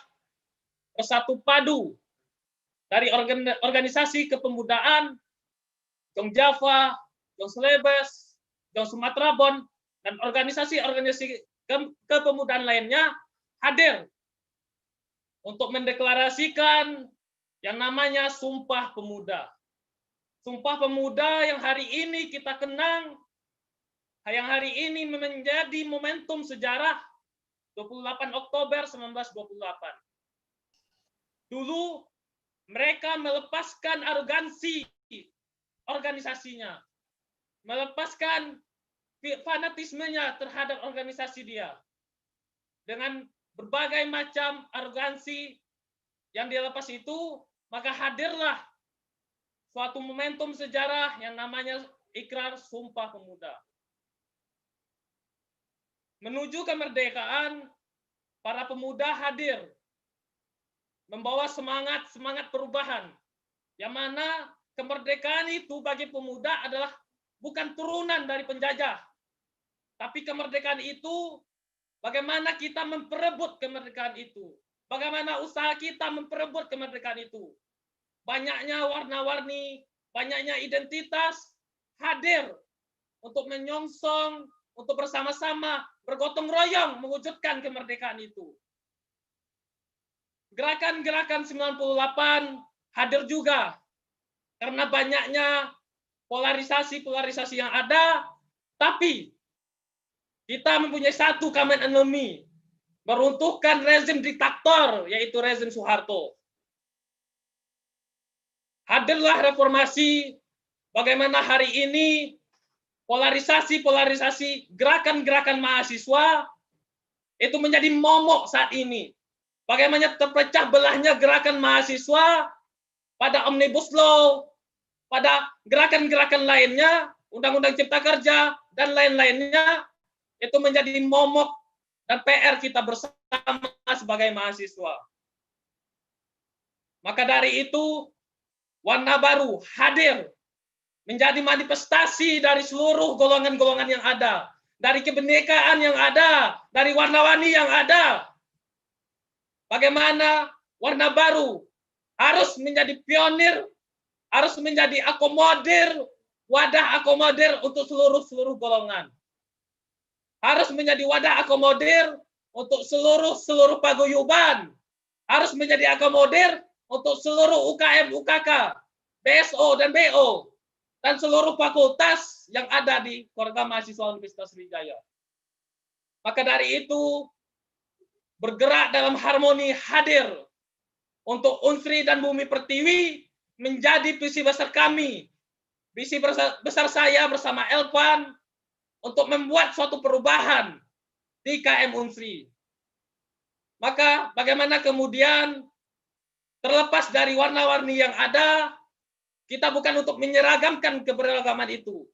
bersatu padu dari organisasi kepemudaan Jong Java, Jong Celebes, Jong Sumatera Bon, dan organisasi-organisasi kepemudaan lainnya hadir untuk mendeklarasikan yang namanya Sumpah Pemuda. Sumpah Pemuda yang hari ini kita kenang, yang hari ini menjadi momentum sejarah 28 Oktober 1928. Dulu mereka melepaskan arogansi organisasinya, melepaskan fanatismenya terhadap organisasi dia. Dengan berbagai macam arogansi yang dia lepas itu, maka hadirlah suatu momentum sejarah yang namanya Ikrar Sumpah Pemuda. Menuju kemerdekaan, para pemuda hadir membawa semangat perubahan, yang mana kemerdekaan itu bagi pemuda adalah bukan turunan dari penjajah, tapi kemerdekaan itu bagaimana kita memperebut kemerdekaan itu, bagaimana usaha kita memperebut kemerdekaan itu. Banyaknya warna-warni, banyaknya identitas hadir untuk menyongsong, untuk bersama-sama bergotong royong mewujudkan kemerdekaan itu. Gerakan-gerakan 98 hadir juga karena banyaknya polarisasi yang ada, tapi kita mempunyai satu common enemy, meruntuhkan rezim diktator, yaitu rezim Soeharto. Hadirlah reformasi, bagaimana hari ini polarisasi gerakan-gerakan mahasiswa itu menjadi momok saat ini. Bagaimana terpecah belahnya gerakan mahasiswa pada Omnibus Law, pada gerakan-gerakan lainnya, Undang-Undang Cipta Kerja, dan lain-lainnya, itu menjadi momok dan PR kita bersama sebagai mahasiswa. Maka dari itu, warna baru hadir menjadi manifestasi dari seluruh golongan-golongan yang ada, dari kebinekaan yang ada, dari warna-warni yang ada. Bagaimana warna baru harus menjadi pionir, harus menjadi akomodir, wadah akomodir untuk seluruh golongan. harus menjadi wadah akomodir untuk seluruh paguyuban, harus menjadi akomodir untuk seluruh UKM, UKK, BSO dan BO, dan seluruh fakultas yang ada di Keluarga Mahasiswa Universitas Sriwijaya. Maka dari itu, bergerak dalam harmoni hadir untuk Unsri dan Bumi Pertiwi menjadi visi besar kami, visi besar saya bersama Elvan untuk membuat suatu perubahan di KM Unsri. Maka bagaimana kemudian terlepas dari warna-warni yang ada, kita bukan untuk menyeragamkan keberagaman itu,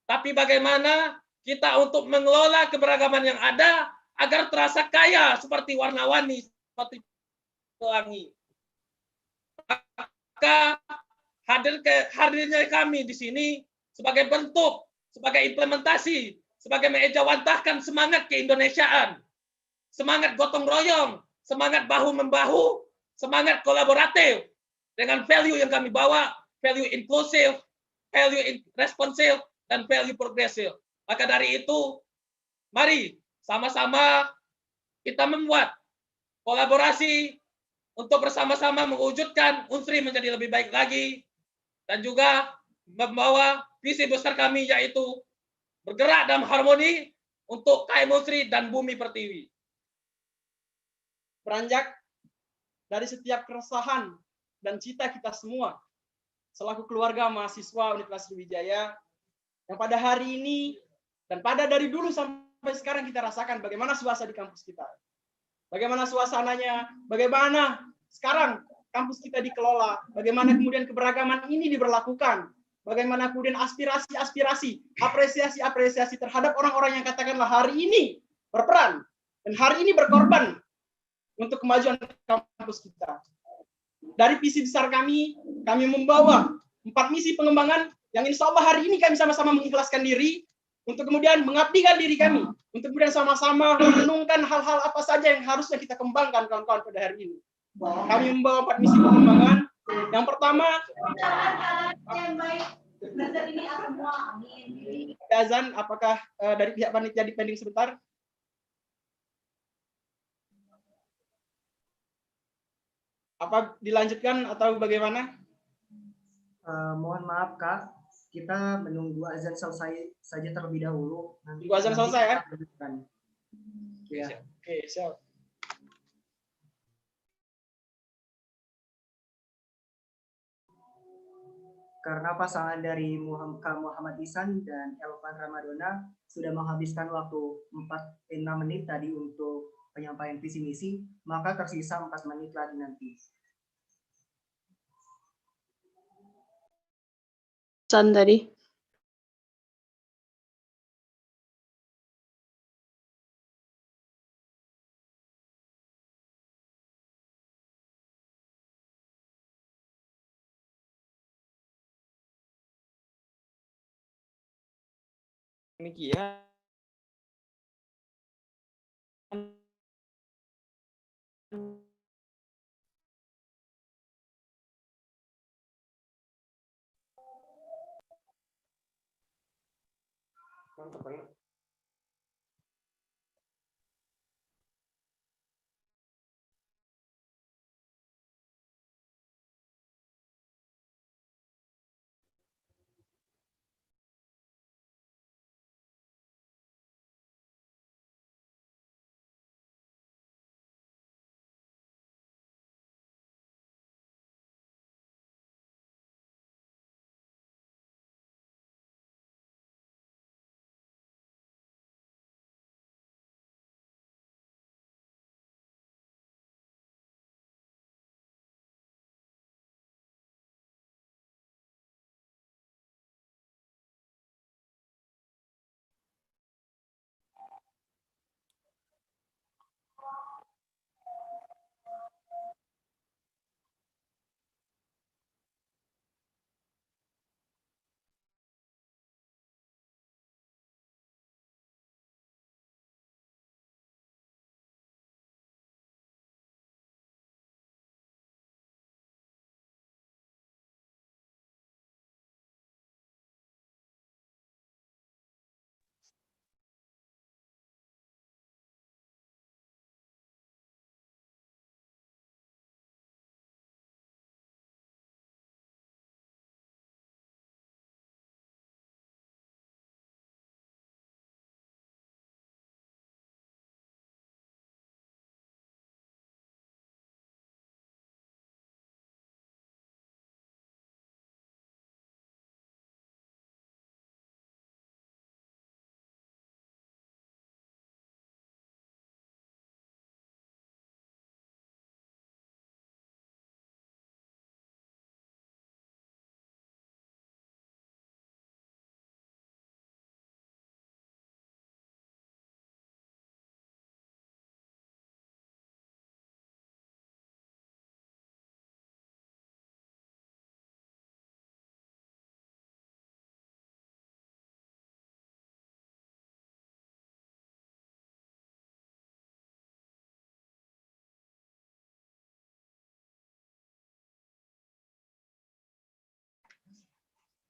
tapi bagaimana kita untuk mengelola keberagaman yang ada agar terasa kaya seperti warna-warni, seperti pelangi. Maka hadirnya kami di sini sebagai bentuk, sebagai implementasi, sebagai mengejawantahkan semangat keindonesiaan, semangat gotong royong, semangat bahu-membahu, semangat kolaboratif dengan value yang kami bawa, value inklusif, value responsif, dan value progresif. Maka dari itu, mari sama-sama kita membuat kolaborasi untuk bersama-sama mewujudkan Unsri menjadi lebih baik lagi, dan juga membawa visi besar kami, yaitu bergerak dalam harmoni untuk KM Unsri dan Bumi Pertiwi. Beranjak dari setiap keresahan dan cita kita semua selaku keluarga mahasiswa Universitas Sriwijaya yang pada hari ini dan dari dulu sampai sekarang kita rasakan bagaimana suasana di kampus kita, bagaimana suasananya, bagaimana sekarang kampus kita dikelola, bagaimana kemudian keberagaman ini diberlakukan, bagaimana kemudian aspirasi, apresiasi terhadap orang-orang yang katakanlah hari ini berperan dan hari ini berkorban untuk kemajuan kampus kita. Dari visi besar kami membawa 4 misi pengembangan yang insya Allah hari ini kami sama-sama mengikhlaskan diri untuk kemudian mengabdikan diri kami, untuk kemudian sama-sama merenungkan hal-hal apa saja yang harusnya kita kembangkan kawan-kawan pada hari ini. Kami membawa 4 misi pengembangan. Yang pertama, azan, apakah dari pihak panitia dipending sebentar? Apa dilanjutkan atau bagaimana? Mohon maaf Kak, kita menunggu azan selesai saja terlebih dahulu. Tunggu azan selesai ya? Ya. Oke, siap. Karena pasangan dari Muhammad Ihsan dan Elvan Ramadona sudah menghabiskan waktu 6 menit tadi untuk penyampaian visi misi, maka tersisa 4 menit lagi nanti. Tadi Demikian. Mantap banget.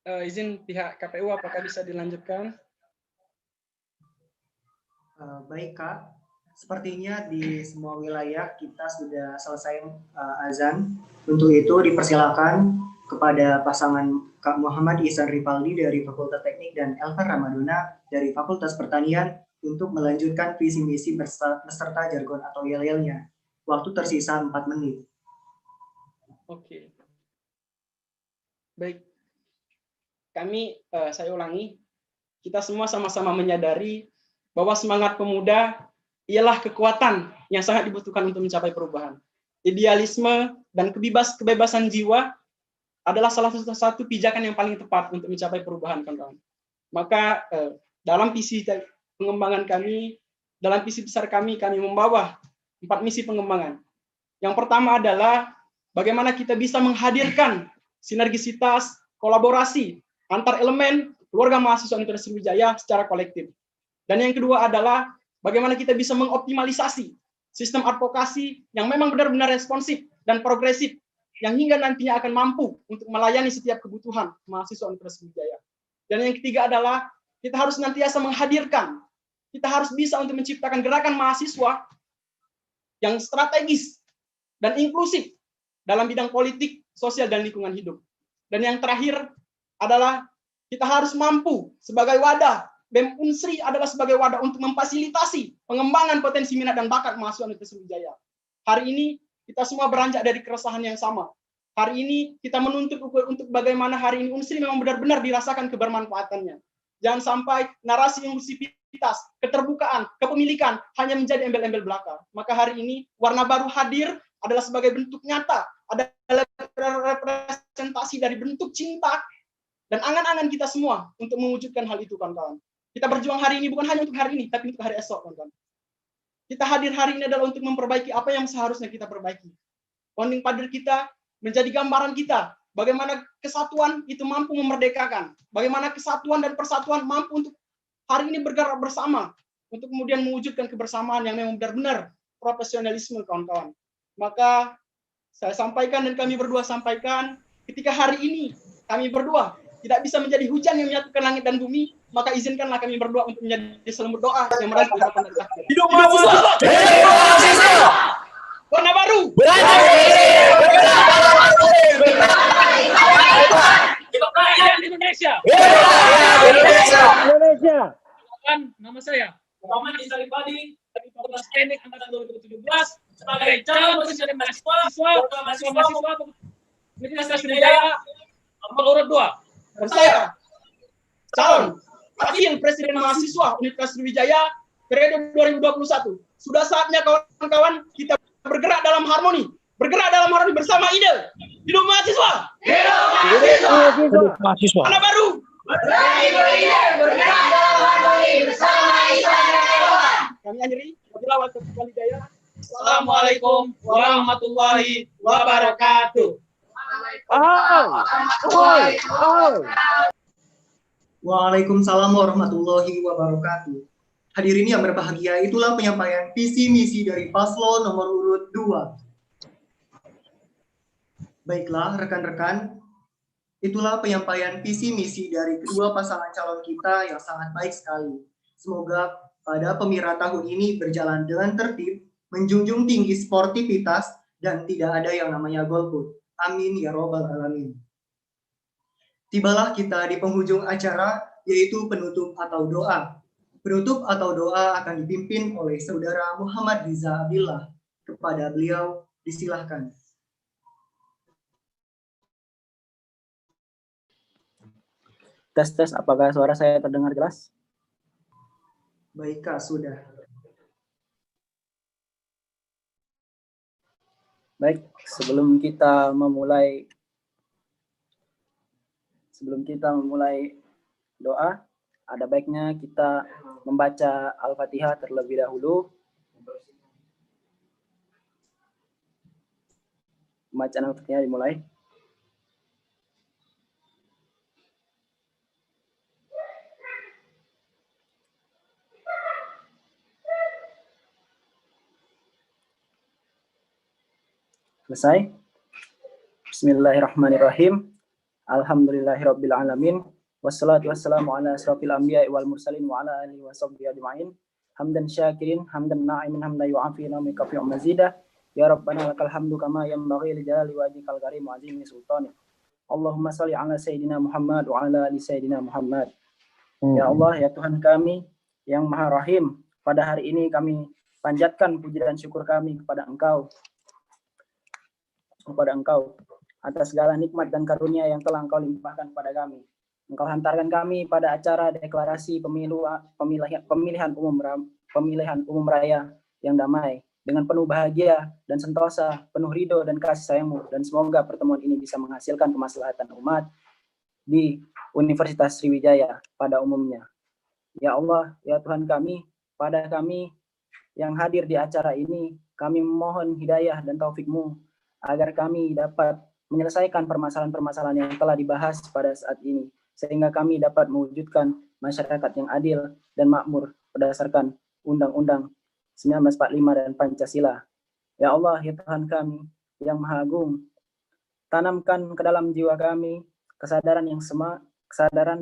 izin pihak KPU apakah bisa dilanjutkan? Baik Kak, sepertinya di semua wilayah kita sudah selesai azan. Untuk itu dipersilakan kepada pasangan Kak Muhammad Ihsan Ripaldi dari Fakultas Teknik dan Elvan Ramadona dari Fakultas Pertanian untuk melanjutkan visi misi beserta jargon atau yel-yelnya. Waktu tersisa 4 menit. Oke. Baik. Saya ulangi, kita semua sama-sama menyadari bahwa semangat pemuda ialah kekuatan yang sangat dibutuhkan untuk mencapai perubahan. Idealisme dan kebebasan jiwa adalah salah satu pijakan yang paling tepat untuk mencapai perubahan, kawan-kawan. Maka dalam visi pengembangan kami, dalam visi besar kami membawa 4 misi pengembangan. Yang pertama adalah bagaimana kita bisa menghadirkan sinergisitas, kolaborasi antar elemen keluarga mahasiswa Universitas Sriwijaya secara kolektif. Dan yang kedua adalah bagaimana kita bisa mengoptimalisasi sistem advokasi yang memang benar-benar responsif dan progresif, yang hingga nantinya akan mampu untuk melayani setiap kebutuhan mahasiswa Universitas Sriwijaya. Dan yang ketiga adalah kita harus senantiasa menghadirkan, kita harus bisa untuk menciptakan gerakan mahasiswa yang strategis dan inklusif dalam bidang politik, sosial, dan lingkungan hidup. Dan yang terakhir adalah kita harus mampu sebagai wadah, BEM Unsri adalah sebagai wadah untuk memfasilitasi pengembangan potensi minat dan bakat mahasiswa Universitas Sriwijaya. Hari ini kita semua beranjak dari keresahan yang sama. Hari ini kita menuntut untuk bagaimana hari ini Unsri memang benar-benar dirasakan kebermanfaatannya. Jangan sampai narasi inklusivitas, keterbukaan, kepemilikan hanya menjadi embel-embel belaka. Maka hari ini warna baru hadir adalah sebagai bentuk nyata, adalah representasi dari bentuk cinta dan angan-angan kita semua untuk mewujudkan hal itu, kawan-kawan. Kita berjuang hari ini bukan hanya untuk hari ini, tapi untuk hari esok, kawan-kawan. Kita hadir hari ini adalah untuk memperbaiki apa yang seharusnya kita perbaiki. Founding father kita menjadi gambaran kita, bagaimana kesatuan itu mampu memerdekakan, bagaimana kesatuan dan persatuan mampu untuk hari ini bergerak bersama, untuk kemudian mewujudkan kebersamaan yang memang benar-benar profesionalisme, kawan-kawan. Maka saya sampaikan dan kami berdua sampaikan, ketika hari ini kami berdua tidak bisa menjadi hujan yang menyatukan langit dan bumi, maka izinkanlah kami berdua untuk menjadi selembar doa yang meraih harapan dari takdir. Hidup mahasiswa! Hidup mahasiswa! Warna baru! Hidup rakyat Indonesia! Indonesia. Nama saya Muhammad Ihsan Ripaldi dari Fakultas Teknik angkatan 2017 sebagai calon mahasiswa Universitas Sriwijaya nomor urut 2. Dan saya calon wakil presiden mahasiswa Universitas Sriwijaya periode 2021. Sudah saatnya kawan-kawan kita bergerak dalam harmoni bersama ide. Hidup mahasiswa! Hidup mahasiswa! Hidup mahasiswa. Warna baru! Berani beride, bergerak dalam harmoni bersama Ihsan dan kawan. Kami akhiri. Wabillahi taufiq wal hidayah. Assalamualaikum warahmatullahi wabarakatuh. Waalaikumsalam warahmatullahi wabarakatuh. Hadirin yang berbahagia, itulah penyampaian visi misi dari paslon nomor urut 2. Baiklah rekan-rekan, itulah penyampaian visi misi dari kedua pasangan calon kita yang sangat baik sekali. Semoga pada pemira tahun ini berjalan dengan tertib, menjunjung tinggi sportivitas, dan tidak ada yang namanya golput. Amin ya robbal alamin. Tibalah kita di penghujung acara, yaitu penutup atau doa. Penutup atau doa akan dipimpin oleh Saudara Muhammad Riza Abdillah. Kepada beliau, disilahkan. Tes, apakah suara saya terdengar jelas? Baik, Kak, sudah. Baik, sebelum kita memulai doa, ada baiknya kita membaca Al-Fatihah terlebih dahulu. Bacaan Al-Fatihah dimulai. Selesai. Bismillahirrahmanirrahim. Alhamdulillahirabbil alamin. Wassalatu wassalamu ala asrofil anbiya'i wal mursalin wa ala alihi wa sahbihi ajma'in. Hamdan syakirin, hamdan na'imin, hamdan yu'afina min kafi'u mazidah. Ya Rabbana lakal hamdu kama yanbaghi li jalali wajhikal karim wa azimi sultanik. Allahumma shalli ala sayyidina Muhammad wa ala ali sayyidina Muhammad. Ya Allah, ya Tuhan kami yang Maha Rahim, pada hari ini kami panjatkan puji dan syukur kami kepada Engkau atas segala nikmat dan karunia yang telah Engkau limpahkan kepada kami. Engkau hantarkan kami pada acara deklarasi pemilihan umum raya yang damai dengan penuh bahagia dan sentosa, penuh ridho dan kasih sayang-Mu, dan semoga pertemuan ini bisa menghasilkan kemaslahatan umat di Universitas Sriwijaya pada umumnya. Ya Allah, ya Tuhan kami, pada kami yang hadir di acara ini, kami memohon hidayah dan taufik-Mu agar kami dapat menyelesaikan permasalahan-permasalahan yang telah dibahas pada saat ini, sehingga kami dapat mewujudkan masyarakat yang adil dan makmur berdasarkan Undang-Undang 1945 dan Pancasila. Ya Allah, ya Tuhan kami yang Maha Agung, tanamkan ke dalam jiwa kami kesadaran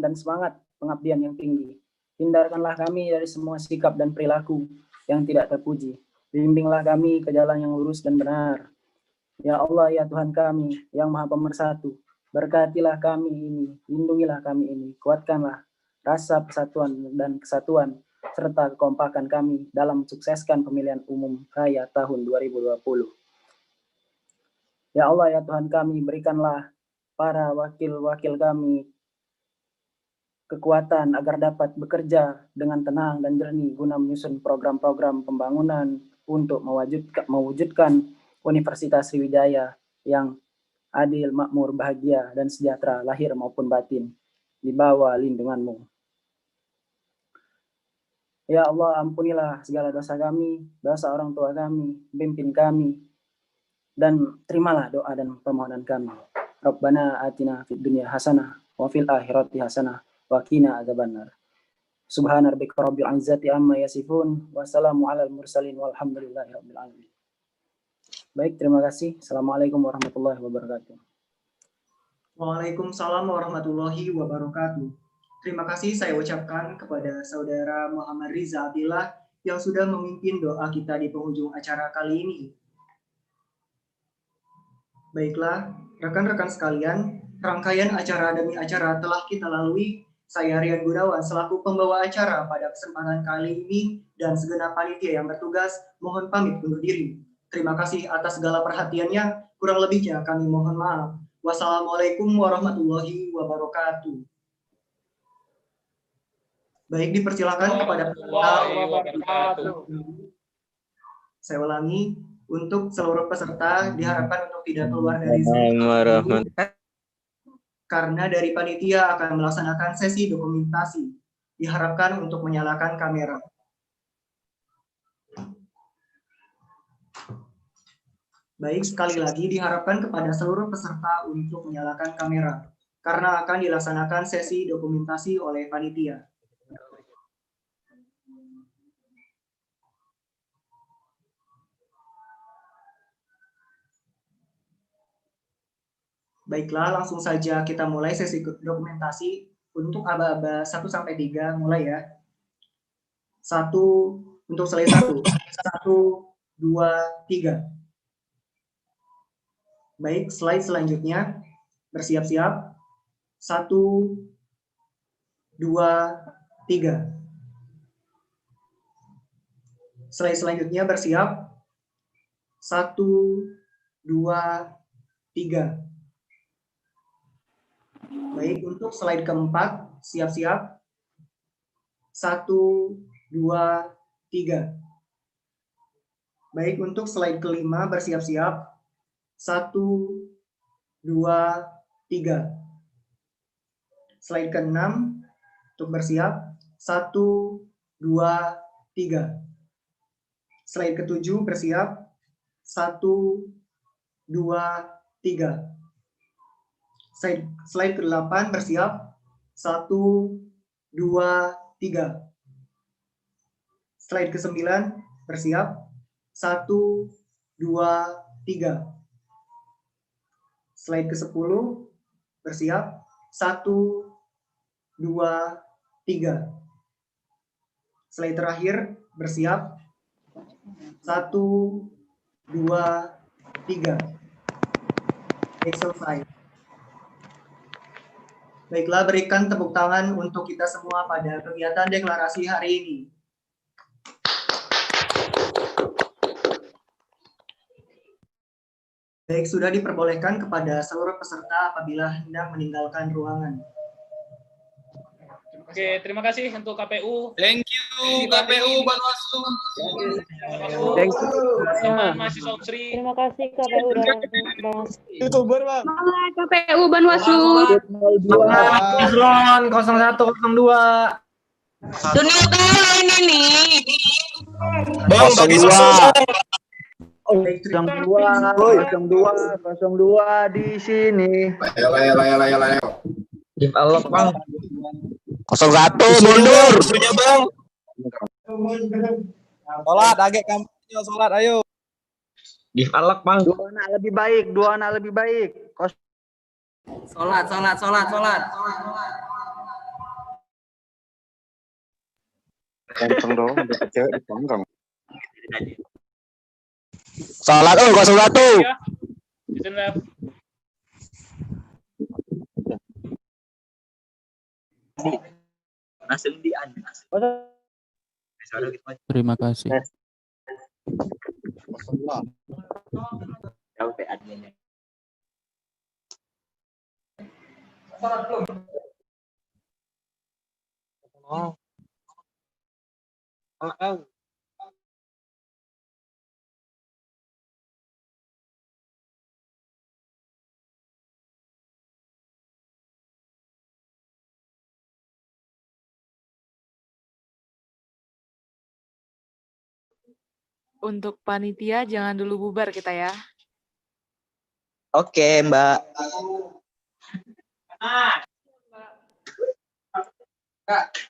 dan semangat pengabdian yang tinggi. Hindarkanlah kami dari semua sikap dan perilaku yang tidak terpuji. Bimbinglah kami ke jalan yang lurus dan benar. Ya Allah, ya Tuhan kami yang Maha Pemersatu, berkatilah kami ini, lindungilah kami ini, kuatkanlah rasa persatuan dan kesatuan serta kekompakan kami dalam sukseskan pemilihan umum raya tahun 2020. Ya Allah, ya Tuhan kami, berikanlah para wakil-wakil kami kekuatan agar dapat bekerja dengan tenang dan jernih guna menyusun program-program pembangunan untuk mewujudkan Universitas Sriwijaya yang adil, makmur, bahagia, dan sejahtera lahir maupun batin di bawah lindungan-Mu. Ya Allah, ampunilah segala dosa kami, dosa orang tua kami, pimpin kami, dan terimalah doa dan permohonan kami. Rabbana atina fid dunya hasanah wa fil akhirati hasanah wa qina adzabannar. Subhana rabbika rabbil izzati amma yasifun wa salamun alal mursalin walhamdulillahi rabbil alamin. Baik, terima kasih. Assalamualaikum warahmatullahi wabarakatuh. Waalaikumsalam warahmatullahi wabarakatuh. Terima kasih saya ucapkan kepada Saudara Muhammad Riza Abdillah yang sudah memimpin doa kita di penghujung acara kali ini. Baiklah, rekan-rekan sekalian, rangkaian acara demi acara telah kita lalui. Saya Rian Gunawan selaku pembawa acara pada kesempatan kali ini dan segenap panitia yang bertugas mohon pamit undur diri. Terima kasih atas segala perhatiannya. Kurang lebihnya kami mohon maaf. Wassalamualaikum warahmatullahi wabarakatuh. Baik, dipersilakan kepada peserta. Saya ulangi, untuk seluruh peserta diharapkan untuk tidak keluar dari Zoom karena dari panitia akan melaksanakan sesi dokumentasi. Diharapkan untuk menyalakan kamera. Baik, sekali lagi diharapkan kepada seluruh peserta untuk menyalakan kamera, karena akan dilaksanakan sesi dokumentasi oleh panitia. Baiklah, langsung saja kita mulai sesi dokumentasi untuk aba-aba 1-3, mulai ya. 1, untuk slide 1. 1, 2, 3. Baik, slide selanjutnya. Bersiap-siap. 1, 2, 3. Slide selanjutnya bersiap. 1, 2, 3. Baik, untuk slide keempat, siap-siap. 1, 2, 3. Baik, untuk slide kelima, bersiap-siap. 1, 2, 3. Slide ke-6, untuk bersiap. 1, 2, 3. Slide ke-7, bersiap. 1, 2, 3. Slide ke-8 bersiap. 1, 2, 3. Slide ke-9 bersiap. 1, 2, 3. Slide ke-10 Bersiap. 1, 2, 3. Slide terakhir. Bersiap. 1, 2, 3. Baik, selesai. Baiklah, berikan tepuk tangan untuk kita semua pada kegiatan deklarasi hari ini. Baik, sudah diperbolehkan kepada seluruh peserta apabila hendak meninggalkan ruangan. Oke, terima kasih untuk KPU. Thank you KPU Bawaslu. Thank you. Sama mahasiswa UPSRI. Terima kasih KPU dan Bawaslu. YouTuber, Bang. Semangat KPU Bawaslu. Paslon 0102. Sunil tahu ini nih. Bang, bagi sosok. 02 di sini. Ayo. Give Allah, Bang. 01 mundur. Sunya, Bang. Sholat, agak kampanye sholat, ayo. Give Allah, Bang. Dua anak lebih baik. Sholat. Kenceng dong, udah cewek di panggang. Sholat, 01. Izin left. Terima kasih. Untuk panitia jangan dulu bubar kita ya. Oke, Mbak. Mbak.